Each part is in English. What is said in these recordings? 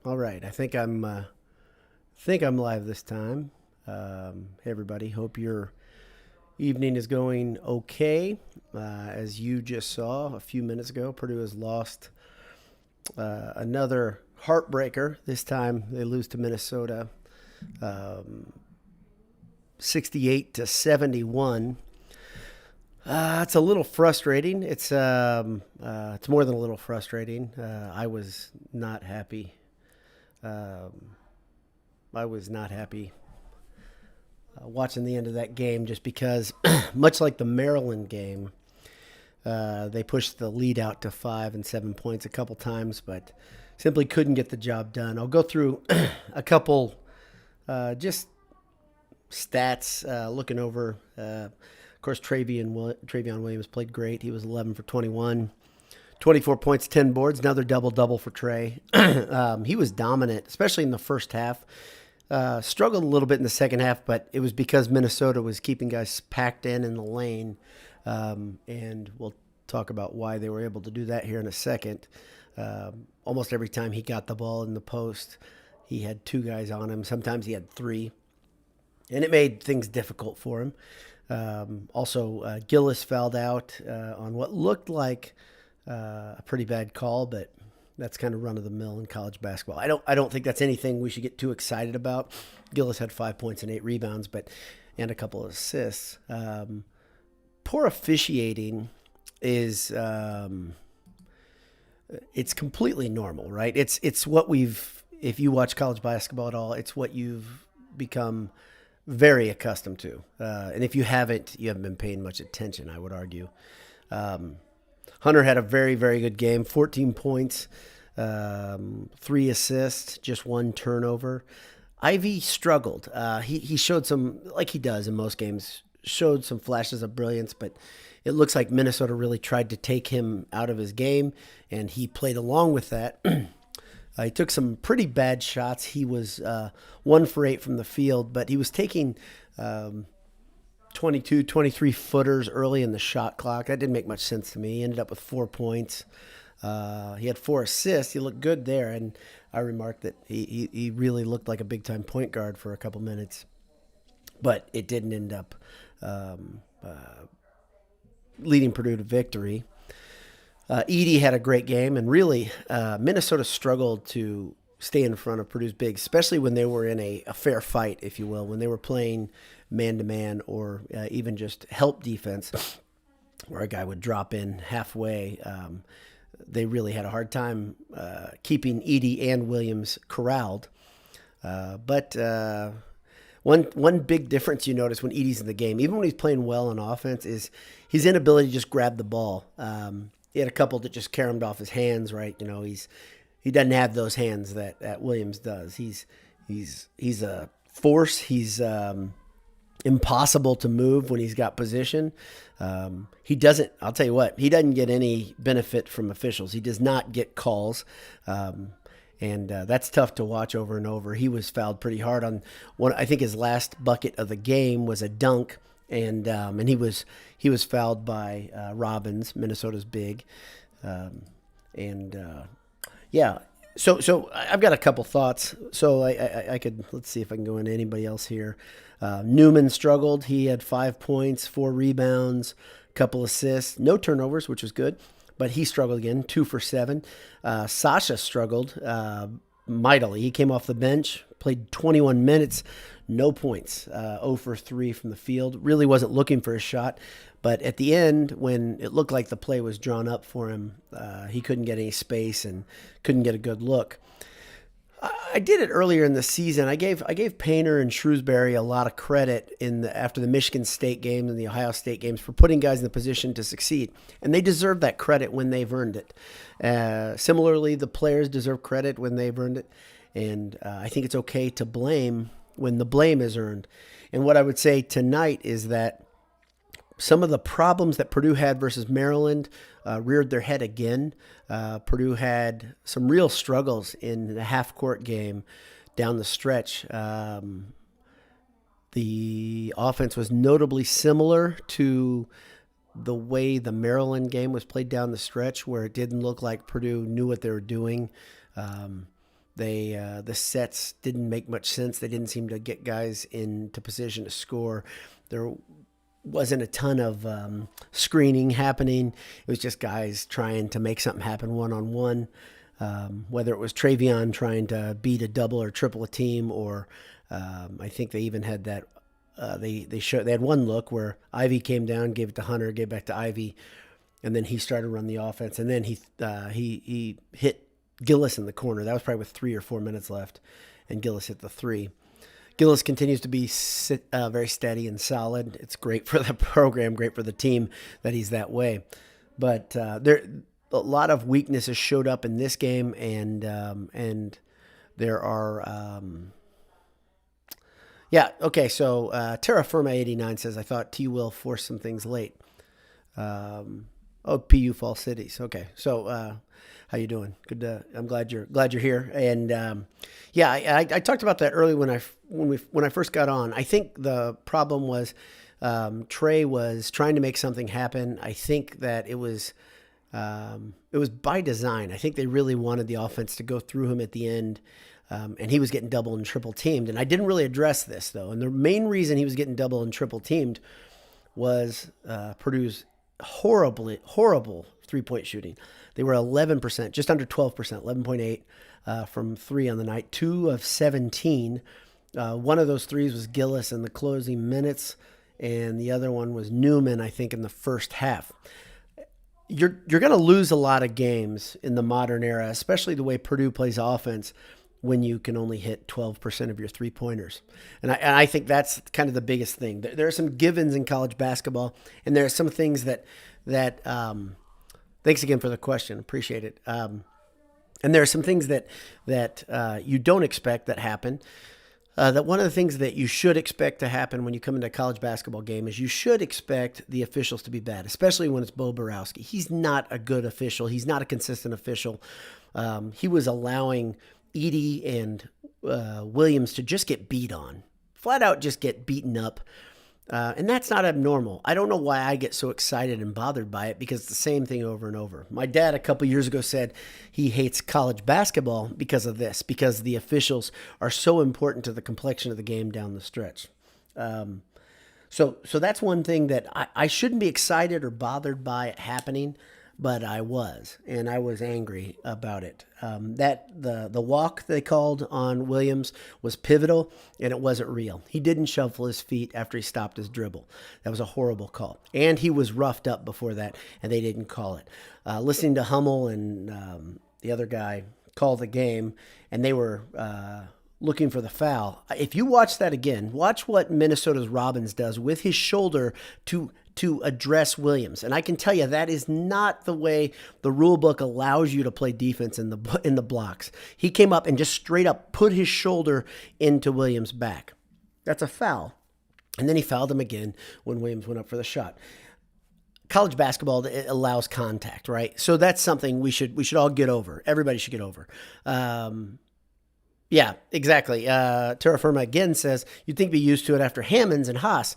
All right, I think I'm live this time. Hey everybody, hope your evening is going okay. As you just saw a few minutes ago, Purdue has lost another heartbreaker. This time they lose to Minnesota, um, 68-71. It's a little frustrating. It's more than a little frustrating. I was not happy. Um, I was not happy watching the end of that game just because, much like the Maryland game, they pushed the lead out to 5 and 7 points a couple times, but simply couldn't get the job done. I'll go through a couple just stats looking over. Of course, Travion Williams played great. He was 11 for 21. 24 points, 10 boards, another double-double for Trey. He was dominant, especially in the first half. Struggled a little bit in the second half, but it was because Minnesota was keeping guys packed in the lane. And we'll talk about why they were able to do that here in a second. Almost every time he got the ball in the post, he had two guys on him. Sometimes he had three. And it made things difficult for him. Also, Gillis fouled out on what looked like a pretty bad call, but that's kind of run of the mill in college basketball. I don't think that's anything we should get too excited about. Gillis had 5 points and 8 rebounds, and a couple of assists. Poor officiating is it's completely normal, right? It's what we've if you watch college basketball at all, it's what you've become very accustomed to. And if you haven't been paying much attention, I would argue. Um, Hunter had a very, very good game. 14 points, 3 assists, just one turnover. Ivy struggled. He showed some, like he does in most games, showed some flashes of brilliance, but it looks like Minnesota really tried to take him out of his game, and he played along with that. He took some pretty bad shots. He was 1 for 8 from the field, but he was taking 22, 23 footers early in the shot clock. That didn't make much sense to me. He ended up with 4 points. He had 4 assists. He looked good there, and I remarked that he really looked like a big time point guard for a couple minutes, but it didn't end up um, uh, leading Purdue to victory. Edey had a great game, and really, Minnesota struggled to stay in front of Purdue's bigs, especially when they were in a fair fight, if you will, when they were playing man to man or even just help defense, where a guy would drop in halfway. They really had a hard time keeping Edey and Williams corralled. But one big difference you notice when Edey's in the game, even when he's playing well on offense, is his inability to just grab the ball. He had a couple that just caromed off his hands, right? He doesn't have those hands that Williams does. He's a force. He's impossible to move when he's got position. He doesn't. I'll tell you what. He doesn't get any benefit from officials. He does not get calls. And that's tough to watch over and over. He was fouled pretty hard on one. I think his last bucket of the game was a dunk, and he was fouled by Robbins, Minnesota's big, and yeah. So I've got a couple thoughts. So I could let's see if I can go into anybody else here. Newman struggled. He had 5 points, 4 rebounds, couple assists, no turnovers, which was good. But he struggled again, 2 for 7. Sasha struggled mightily. He came off the bench, played 21 minutes, no points, 0 for 3 from the field. Really wasn't looking for a shot. But at the end, when it looked like the play was drawn up for him, he couldn't get any space and couldn't get a good look. I did it earlier in the season. I gave Painter and Shrewsbury a lot of credit after the Michigan State games and the Ohio State games for putting guys in the position to succeed, and they deserve that credit when they've earned it. Similarly, the players deserve credit when they've earned it, and I think it's okay to blame when the blame is earned. And what I would say tonight is that some of the problems that Purdue had versus Maryland reared their head again. Purdue had some real struggles in the half-court game down the stretch. The offense was notably similar to the way the Maryland game was played down the stretch, where it didn't look like Purdue knew what they were doing. The sets didn't make much sense. They didn't seem to get guys into position to score. There wasn't a ton of screening happening. It was just guys trying to make something happen one-on-one, whether it was Travion trying to beat a double or triple a team, or I think they even had that. They had one look where Ivy came down, gave it to Hunter, gave it back to Ivy, and then he started to run the offense. And then he hit Gillis in the corner. That was probably with 3 or 4 minutes left, and Gillis hit the 3. Gillis continues to be very steady and solid. It's great for the program, great for the team that he's that way. But a lot of weaknesses showed up in this game, and there are. So Terra Firma 89 says, I thought T will force some things late. PU Fall Cities. Okay, so how you doing? Good. I'm glad you're here. And I talked about that early when I first got on. I think the problem was Trey was trying to make something happen. I think that it was by design. I think they really wanted the offense to go through him at the end. And he was getting double and triple teamed. And I didn't really address this, though. And the main reason he was getting double and triple teamed was Purdue's horrible three-point shooting. They were 11%, just under 12%, 11.8 from 3 on the night, 2 of 17. One of those threes was Gillis in the closing minutes, and the other one was Newman, I think, in the first half. You're going to lose a lot of games in the modern era, especially the way Purdue plays offense, when you can only hit 12% of your three-pointers. And I think that's kind of the biggest thing. There are some givens in college basketball, and there are some things that thanks again for the question. Appreciate it. And there are some things that you don't expect that happen. That one of the things that you should expect to happen when you come into a college basketball game is you should expect the officials to be bad, especially when it's Bo Borowski. He's not a good official. He's not a consistent official. He was allowing Edey and Williams to just get beat on, flat out just get beaten up. And that's not abnormal. I don't know why I get so excited and bothered by it, because it's the same thing over and over. My dad a couple years ago said he hates college basketball because of this, because the officials are so important to the complexion of the game down the stretch. So that's one thing that I shouldn't be excited or bothered by it happening, but I was, and I was angry about it. The walk they called on Williams was pivotal, and it wasn't real. He didn't shuffle his feet after he stopped his dribble. That was a horrible call. And he was roughed up before that, and they didn't call it. Listening to Hummel and the other guy call the game, and they were looking for the foul. If you watch that again, watch what Minnesota's Robbins does with his shoulder to address Williams. And I can tell you that is not the way the rule book allows you to play defense in the blocks. He came up and just straight up put his shoulder into Williams' back. That's a foul. And then he fouled him again when Williams went up for the shot. College basketball, it allows contact, right? So that's something we should all get over. Everybody should get over. Yeah, exactly. Terra Firma again says, you'd think be used to it after Hammonds and Haas.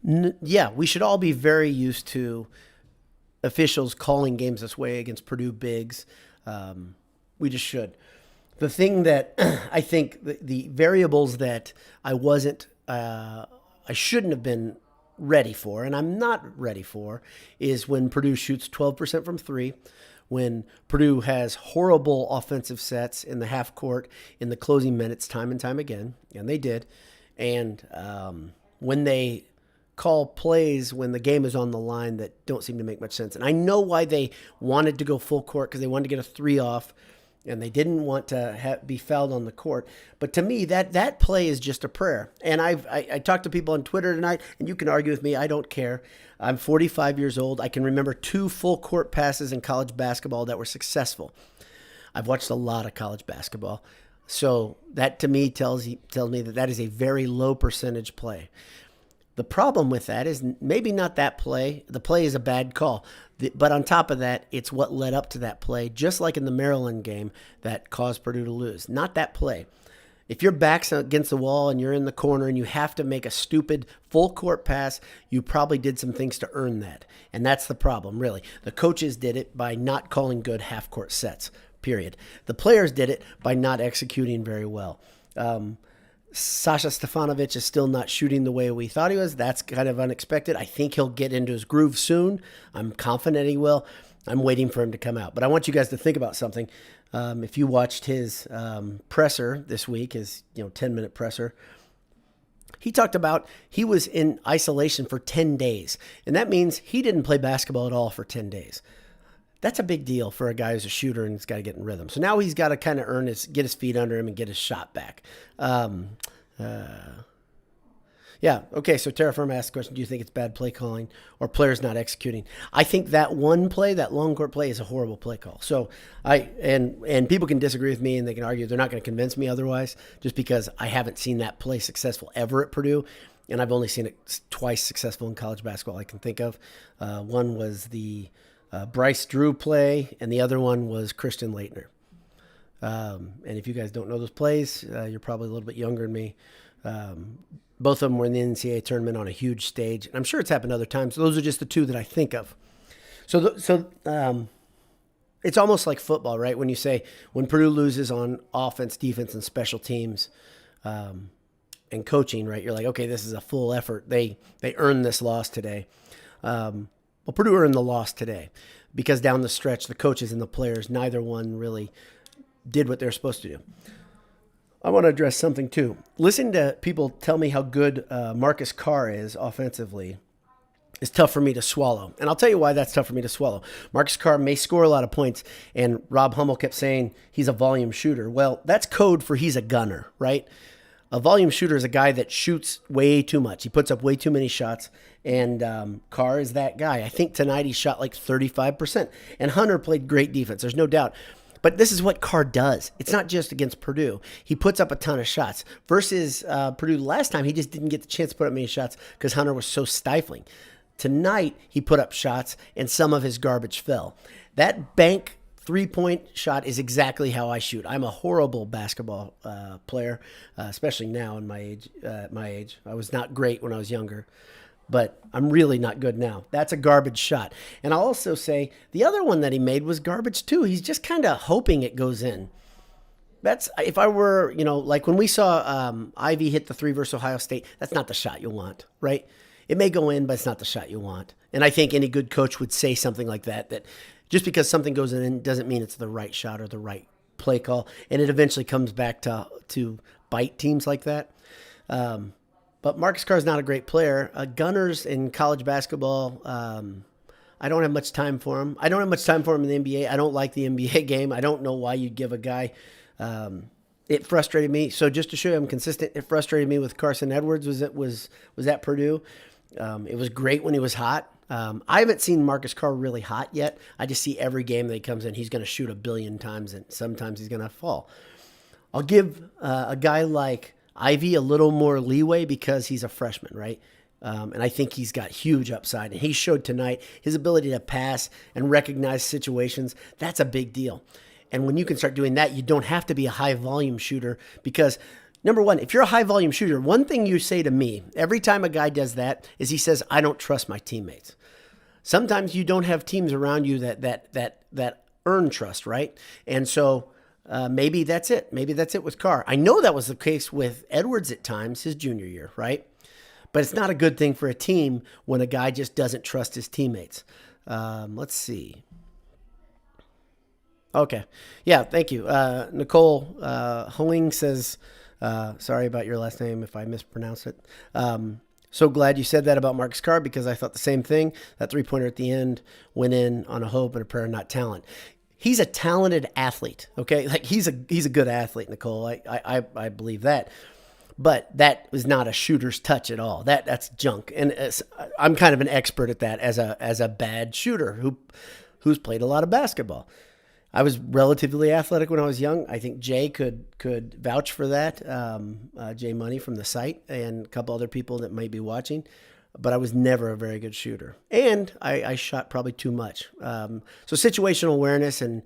Yeah, we should all be very used to officials calling games this way against Purdue bigs. We just should. The thing that I think the variables that I shouldn't have been ready for, and I'm not ready for, is when Purdue shoots 12% from 3, when Purdue has horrible offensive sets in the half court in the closing minutes time and time again, and they did, and when they call plays when the game is on the line that don't seem to make much sense. And I know why they wanted to go full court, because they wanted to get a 3 off, and they didn't want to be fouled on the court. But to me, that play is just a prayer. And I talked to people on Twitter tonight, and you can argue with me. I don't care. I'm 45 years old. I can remember 2 full court passes in college basketball that were successful. I've watched a lot of college basketball. So that to me tells me that is a very low percentage play. The problem with that is maybe not that play. The play is a bad call. But on top of that, it's what led up to that play, just like in the Maryland game that caused Purdue to lose. Not that play. If your back's against the wall and you're in the corner and you have to make a stupid full court pass, you probably did some things to earn that. And that's the problem, really. The coaches did it by not calling good half court sets. period. The players did it by not executing very well. Sasha Stefanovic is still not shooting the way we thought he was. That's kind of unexpected. I think he'll get into his groove soon. I'm confident he will. I'm waiting for him to come out. But I want you guys to think about something. If you watched his presser this week, his 10-minute presser, he talked about he was in isolation for 10 days. And that means he didn't play basketball at all for 10 days. That's a big deal for a guy who's a shooter and he's got to get in rhythm. So now he's got to kind of get his feet under him and get his shot back. Yeah. Okay. So Terraform asked the question, do you think it's bad play calling or players not executing? I think that one play, that long court play, is a horrible play call. So and people can disagree with me and they can argue they're not going to convince me otherwise, just because I haven't seen that play successful ever at Purdue. And I've only seen it twice successful in college basketball I can think of. One was the Bryce Drew play, and the other one was Christian Laettner. And if you guys don't know those plays, you're probably a little bit younger than me. Both of them were in the NCAA tournament on a huge stage. And I'm sure it's happened other times. Those are just the two that I think of. So it's almost like football, right? When you say, when Purdue loses on offense, defense, and special teams and coaching, right? You're like, okay, this is a full effort. They earned this loss today. Well, Purdue earned the loss today because down the stretch, the coaches and the players, neither one really did what they're supposed to do. I want to address something too. Listening to people tell me how good Marcus Carr is offensively is tough for me to swallow. And I'll tell you why that's tough for me to swallow. Marcus Carr may score a lot of points, and Rob Hummel kept saying he's a volume shooter. Well, that's code for he's a gunner, right? A volume shooter is a guy that shoots way too much. He puts up way too many shots, and Carr is that guy. I think tonight he shot like 35%, and Hunter played great defense. There's no doubt. But this is what Carr does. It's not just against Purdue. He puts up a ton of shots. Versus Purdue last time, he just didn't get the chance to put up many shots because Hunter was so stifling. Tonight, he put up shots, and some of his garbage fell. That bank three-point shot is exactly how I shoot. I'm a horrible basketball player, especially now in my age. I was not great when I was younger, but I'm really not good now. That's a garbage shot. And I'll also say the other one that he made was garbage too. He's just kind of hoping it goes in. That's, if I were, like when we saw Ivy hit the three versus Ohio State, that's not the shot you want, right? It may go in, but it's not the shot you want. And I think any good coach would say something like that just because something goes in doesn't mean it's the right shot or the right play call. And it eventually comes back to bite teams like that. But Marcus Carr is not a great player. Gunners in college basketball, I don't have much time for him. I don't have much time for him in the NBA. I don't like the NBA game. I don't know why you'd give a guy. It frustrated me. So just to show you I'm consistent, it frustrated me with Carson Edwards. Was at Purdue. It was great when he was hot. I haven't seen Marcus Carr really hot yet. I just see every game that he comes in, he's going to shoot a billion times, and sometimes he's going to fall. I'll give a guy like Ivy a little more leeway because he's a freshman, right? And I think he's got huge upside. And he showed tonight his ability to pass and recognize situations. That's a big deal. And when you can start doing that, you don't have to be a high-volume shooter because, number one, if you're a high-volume shooter, one thing you say to me every time a guy does that is he says, I don't trust my teammates. Sometimes you don't have teams around you that earn trust, right? And so maybe that's it. Maybe that's it with Carr. I know that was the case with Edwards at times, his junior year, right? But it's not a good thing for a team when a guy just doesn't trust his teammates. Let's see. Okay. Yeah, thank you. Nicole Hoing says, sorry about your last name if I mispronounced it. So glad you said that about Marcus Carr because I thought the same thing. That three-pointer at the end went in on a hope and a prayer, not talent. He's a talented athlete, okay? Like he's a good athlete, Nicole. I believe that. But that was not a shooter's touch at all. That's junk. And I'm kind of an expert at that as a bad shooter who's played a lot of basketball. I was relatively athletic when I was young. I think Jay could vouch for that. Jay Money from the site and a couple other people that might be watching. But I was never a very good shooter. And I shot probably too much. So situational awareness and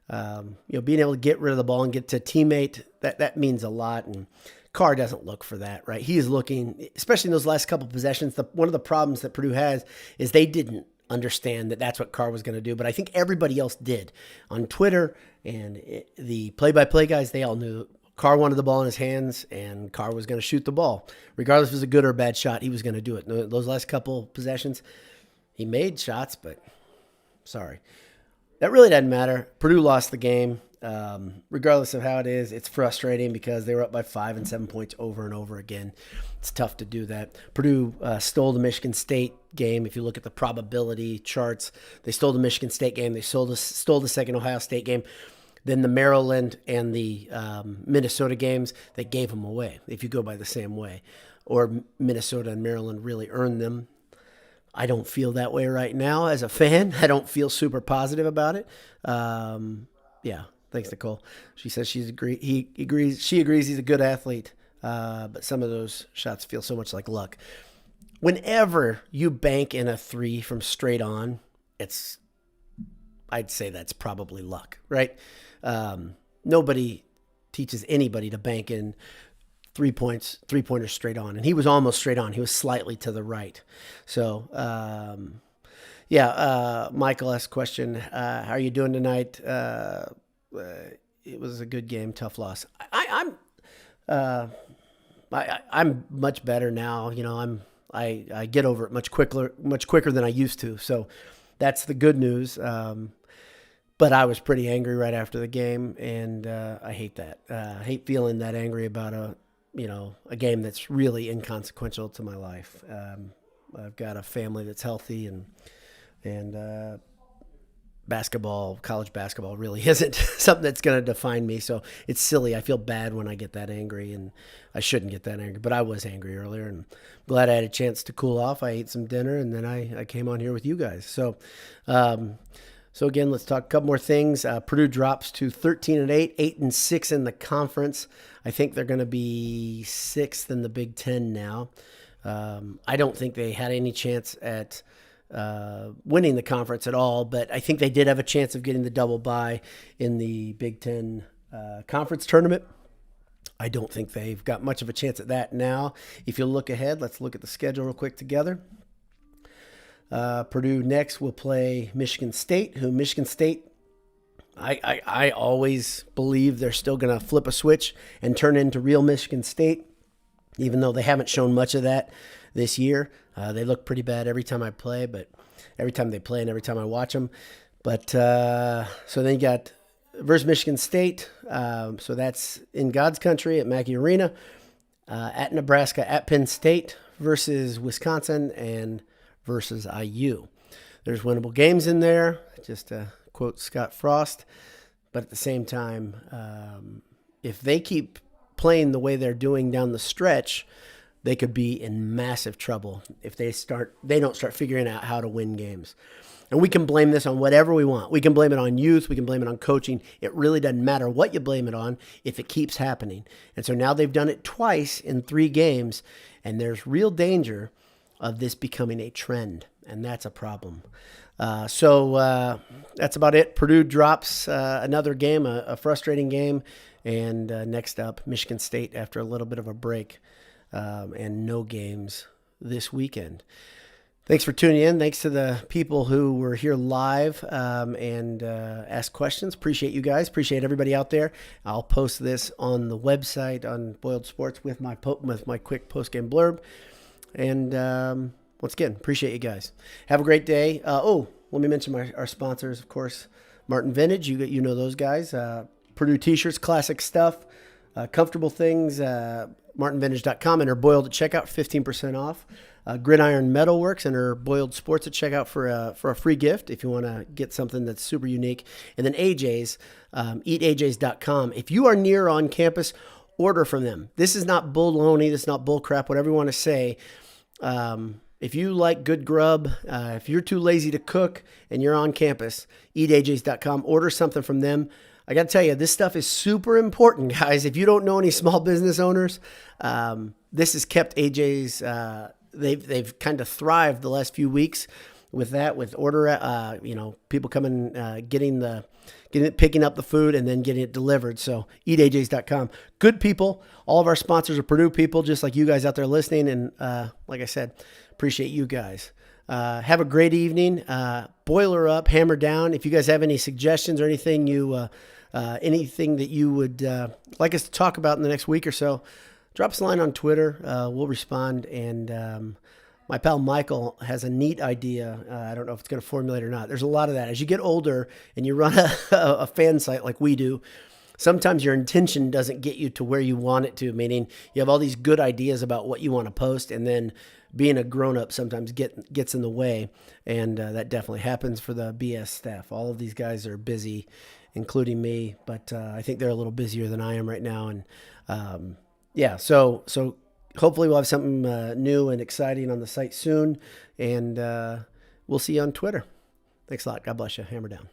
being able to get rid of the ball and get to teammate, that means a lot. And Carr doesn't look for that, right? He is looking, especially in those last couple of possessions. One of the problems that Purdue has is they didn't understand that that's what Carr was going to do, but I think everybody else did. On Twitter and the play-by-play guys, they all knew Carr wanted the ball in his hands, and Carr was going to shoot the ball. Regardless if it was a good or a bad shot, he was going to do it. Those last couple possessions, he made shots, but sorry. That really doesn't matter. Purdue lost the game. Regardless of how it is, it's frustrating because they were up by 5 and 7 points over and over again. It's tough to do that. Purdue stole the Michigan State game. If you look at the probability charts, they stole the Michigan State game. They stole the second Ohio State game. Then the Maryland and the Minnesota games, they gave them away, if you go by the same way. Or Minnesota and Maryland really earned them. I don't feel that way right now as a fan. I don't feel super positive about it. Yeah. Thanks, Nicole. She says she agrees he's a good athlete, but some of those shots feel so much like luck. Whenever you bank in a three from straight on, I'd say that's probably luck, right? Nobody teaches anybody to bank in 3 pointers straight on, and he was almost straight on. He was slightly to the right. So, Michael asked a question, how are you doing tonight? It was a good game, tough loss. I'm much better now. You know, I get over it much quicker than I used to. So that's the good news. But I was pretty angry right after the game, and I hate that. I hate feeling that angry about a game that's really inconsequential to my life. I've got a family that's healthy, and college basketball really isn't something that's going to define me. So it's silly. I feel bad when I get that angry, and I shouldn't get that angry, but I was angry earlier, and glad I had a chance to cool off. I ate some dinner, and then I came on here with you guys. So again, let's talk a couple more things. Purdue drops to 13-8, 8-6 in the conference. I think they're going to be 6th in the Big Ten now. I don't think they had any chance at winning the conference at all, but I think they did have a chance of getting the double bye in the Big Ten conference tournament. I don't think they've got much of a chance at that now. If you look ahead, let's look at the schedule real quick together. Purdue next will play Michigan State, I always believe they're still going to flip a switch and turn into real Michigan State, even though they haven't shown much of that this year. They look pretty bad every time I play, but every time they play and every time I watch them. But so then you got versus Michigan State. So that's in God's country at Mackey Arena, at Nebraska, at Penn State versus Wisconsin and versus IU. There's winnable games in there, just to quote Scott Frost. But at the same time, if they keep playing the way they're doing down the stretch, they could be in massive trouble if they don't start figuring out how to win games. And we can blame this on whatever we want. We can blame it on youth. We can blame it on coaching. It really doesn't matter what you blame it on if it keeps happening. And so now they've done it twice in 3 games, and there's real danger of this becoming a trend, and that's a problem. So that's about it. Purdue drops another game, a frustrating game, and next up, Michigan State after a little bit of a break. And no games this weekend. Thanks for tuning in. Thanks to the people who were here live and asked questions. Appreciate you guys. Appreciate everybody out there. I'll post this on the website on Boiled Sports with my quick post-game blurb. And once again, appreciate you guys. Have a great day. Let me mention our sponsors, of course. Martin Vintage, you know those guys. Purdue T-shirts, classic stuff, comfortable things. MartinVintage.com, and her Boiled at checkout, 15% off. Gridiron Metalworks and her Boiled Sports at checkout for a free gift if you want to get something that's super unique. And then AJ's, eataj's.com. If you are near on campus, order from them. This is not baloney. This is not bull crap, whatever you want to say. If you like good grub, if you're too lazy to cook and you're on campus, eataj's.com. Order something from them. I got to tell you, this stuff is super important, guys. If you don't know any small business owners, this has kept AJ's, they've kind of thrived the last few weeks with that, with order, people coming, picking up the food and then getting it delivered. So eataj's.com. Good people. All of our sponsors are Purdue people, just like you guys out there listening. And like I said, appreciate you guys. Have a great evening. Boiler up, hammer down. If you guys have any suggestions or anything anything that you would like us to talk about in the next week or so, drop us a line on Twitter. We'll respond. And my pal Michael has a neat idea. I don't know if it's going to formulate or not. There's a lot of that. As you get older and you run a fan site like we do, sometimes your intention doesn't get you to where you want it to, meaning you have all these good ideas about what you want to post, and then being a grown-up sometimes gets in the way, and that definitely happens for the BS staff. All of these guys are busy, including me, but I think they're a little busier than I am right now, and so hopefully we'll have something new and exciting on the site soon, and we'll see you on Twitter. Thanks a lot. God bless you. Hammer down.